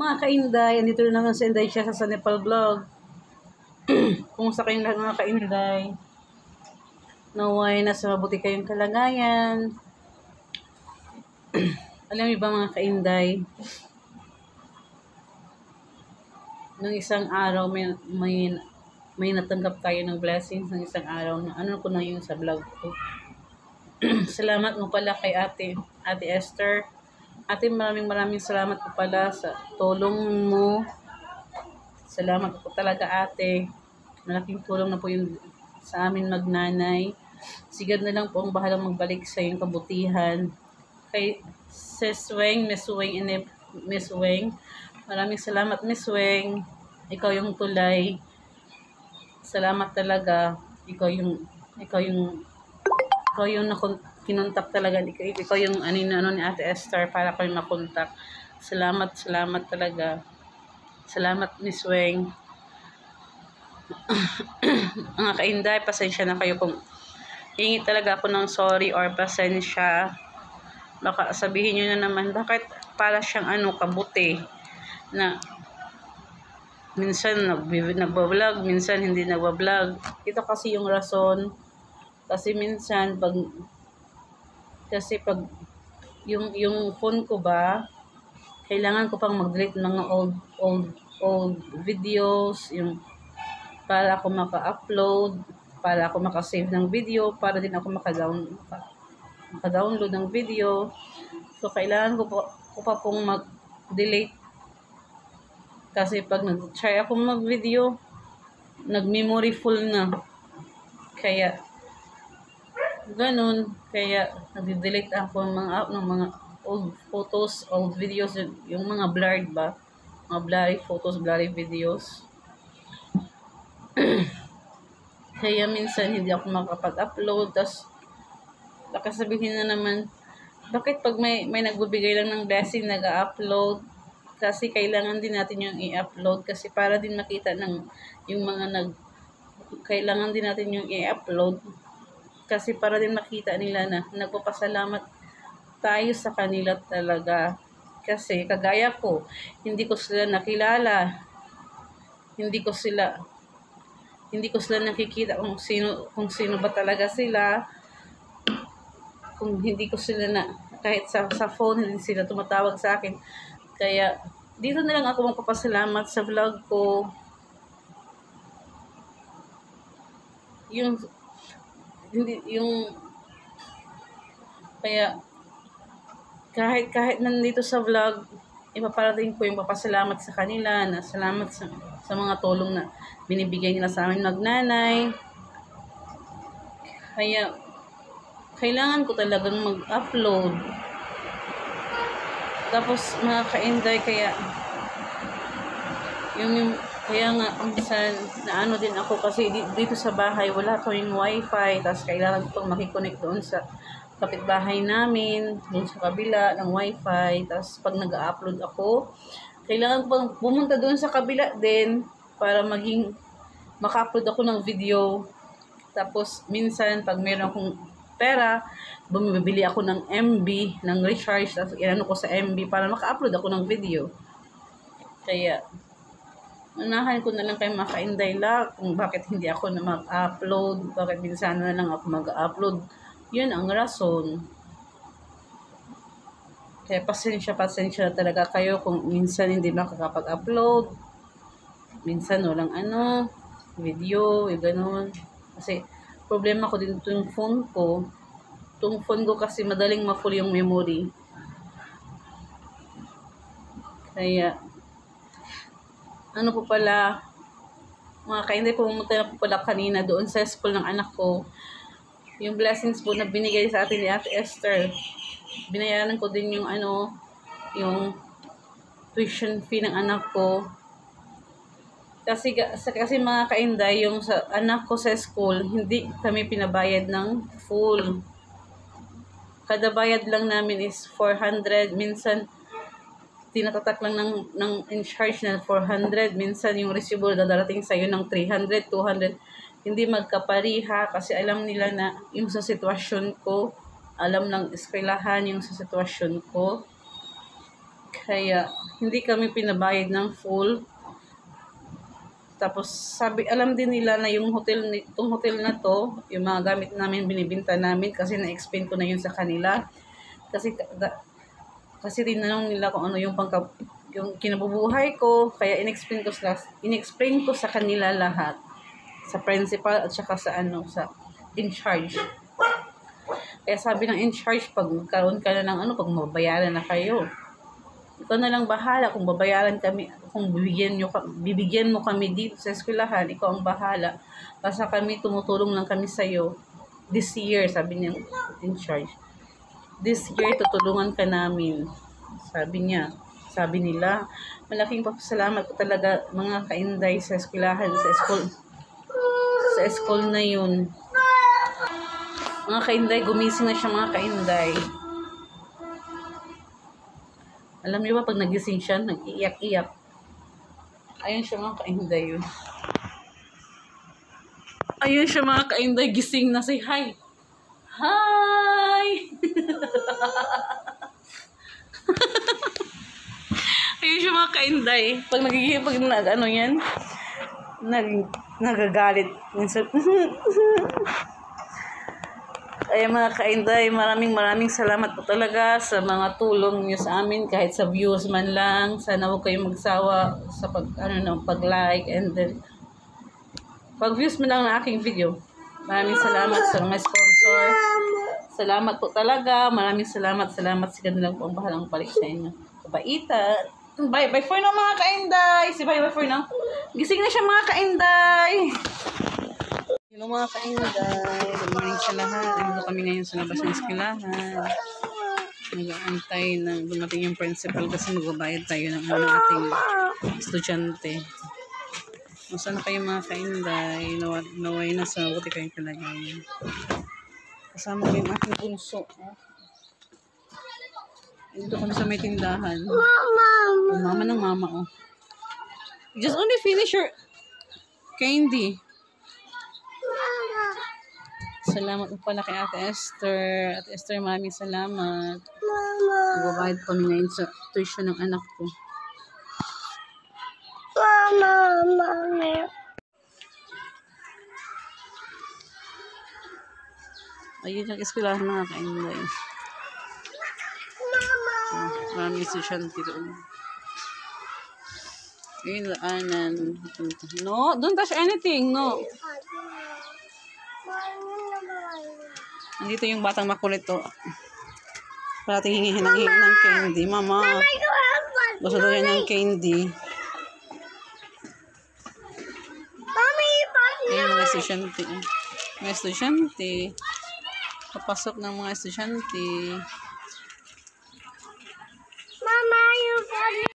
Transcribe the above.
Mga kainday, andito na naman sa Inday siya sa Nepal Vlog. Kung sa kayong lahat mga kainday, naway nasa mabuti kayong kalagayan. Alam niyo ba mga kainday, nung isang araw may natanggap tayo ng blessings ng isang araw na ano ko na yun sa vlog ko. Salamat mo pala kay Ate Esther. Ate, maraming salamat po pala sa tulong mo. Salamat po talaga ate. Malaking tulong na po yun sa amin magnanay. Sigad na lang po ang bahalang magbalik sa iyong kabutihan. Kay Sis Weng, Miss Weng. Maraming salamat Miss Weng. Ikaw yung tulay. Salamat talaga. Ikaw yung kinontak talaga. Ikaw yung ano ni Ate Esther para kayo makontak. Salamat talaga. Salamat Miss Weng. Mga kainday, pasensya na kayo kung hingi talaga ako ng sorry or pasensya. Baka sabihin nyo na naman, bakit para siyang kabuti na minsan nagbablog, minsan hindi nagbablog. Ito kasi yung rason. Kasi minsan pag yung phone ko ba, kailangan ko pang mag-delete mga old videos, yung para ako maka-upload, para ako maka-save ng video, para din ako maka-download ng video. So kailangan ko pa pong mag-delete kasi pag nag-try ako mag-video, nag-memory full na. Kaya ganun, kaya nag-delete ako ng mga old photos, old videos, yung mga blurred ba, mga blurry photos, blurry videos. Kaya minsan hindi ako makapag-upload. Tapos baka sabihin na naman, bakit pag may nagbibigay lang ng blessing nag-upload? Kasi kailangan din natin yung i-upload kasi para din makita ng yung mga kailangan din natin yung i-upload kasi para din makita nila na nagpapasalamat tayo sa kanila talaga. Kasi kagaya ko, hindi ko sila nakilala. Hindi ko sila nakikita kung sino ba talaga sila. Kung hindi ko sila kahit sa phone, hindi sila tumatawag sa akin. Kaya dito na lang ako magpapasalamat sa vlog ko. Kaya kahit nandito sa vlog, ipaparating ko yung papasalamat sa kanila, na salamat sa mga tulong na binibigay nila sa amin magnanay. Kaya kailangan ko talagang mag-upload. Tapos mga kainday, kaya nga minsan na din ako kasi dito sa bahay wala kaming wifi, tapos kailangan ko pang makiconnect doon sa kapitbahay namin, doon sa kabila ng wifi. Tapos pag nag-upload ako, kailangan ko pang pumunta doon sa kabila din para maka-upload ako ng video. Tapos minsan pag meron akong pera, bumibili ako ng MB, ng recharge, tapos inano ko sa MB para maka-upload ako ng video. Kaya unahan ko na lang kay mga kainday kung bakit hindi ako na mag-upload, bakit minsan na lang ako mag-upload. Yun ang rason. Kaya pasensya talaga kayo kung minsan hindi makakapag-upload. Minsan walang video, yung ganun. Kasi problema ko din itong phone ko. Itong phone ko kasi madaling ma-full yung memory. Kaya po pala, mga kainday, pumunta na po pala kanina doon sa school ng anak ko. Yung blessings po na binigay sa atin ni Ate Esther, binayaran ko din yung tuition fee ng anak ko. Kasi mga kainday, yung sa anak ko sa school, hindi kami pinabayad ng full. Kada bayad lang namin is 400. Minsan tinatatak lang ng in-charge na 400. Minsan yung resibo darating sa iyo ng 300, 200. Hindi magkapariha kasi alam nila na yung sa sitwasyon ko, alam ng eskwelahan yung sa sitwasyon ko. Kaya, hindi kami pinabayad ng full. Tapos, alam din nila na itong hotel na to, yung mga gamit namin, binibinta namin kasi na-explain ko na yun sa kanila. Kasi tinanong nila kung ano yung kinabubuhay ko, kaya inexplain ko sa kanila lahat. Sa principal at saka sa in charge. Kaya sabi ng in charge, pag magkaroon ka na ng pag mabayaran na kayo, ikaw na lang bahala kung babayaran kami, kung bibigyan mo kami dito sa eskwelahan, ikaw ang bahala. Basta kami, tumutulong lang kami sa'yo. This year, sabi niya in charge, this year, tutulungan ka namin. Sabi nila, malaking pasalamat ko talaga mga kainday sa eskwelahan, sa school na yun. Mga kainday, gumising na siya mga kainday. Alam niyo ba, pag nagising siya, nag-iyak-iyak. Ayun siya mga kainday yun. Ayun siya mga kainday, gising na, say hi. Hi! Ayun siya mga kainday. Pag nagagalit. Ay mga kainday, maraming salamat po talaga sa mga tulong niyo sa amin, kahit sa views man lang. Sana huwag kayong magsawa sa pag-like, and then pag-views man lang ng aking video. Maraming salamat sa mga sponsor. Salamat po talaga. Maraming salamat. Salamat sa kanilang po ang bahalang balik sa inyo. Kabaitan. Bye for now mga kainday. Bye for now. Gising na siya mga kainday. Hello mga kainday. Good morning sa lahat. Nandito kami ngayon sa labas ng eskwelahan. Nag-aantay na dumating yung principal kasi magbabayad tayo ng ating estudyante. Masana kayo mga kainday. Naway na sa buti kayong kalagayan. Kasama ko yung aking punso. Dito kami sa may tindahan. Mama ng mama, oh. Just only finish your candy. Salamat po pala kay Ate Esther. Ate Esther, maraming salamat. Magbabayad kami ngayon sa tuition ng anak ko. Mama. Ayun yung eskwelahan mga kainday. Maraming estudyante doon. Ayun, laanan. No, don't touch anything, no. Nandito yung batang makulit to. Parating hingihin ng candy. Mama, gusto daw yan ng candy. Ayun, mga estudyante. Mga estudyante. Papasok ng mga estudyante.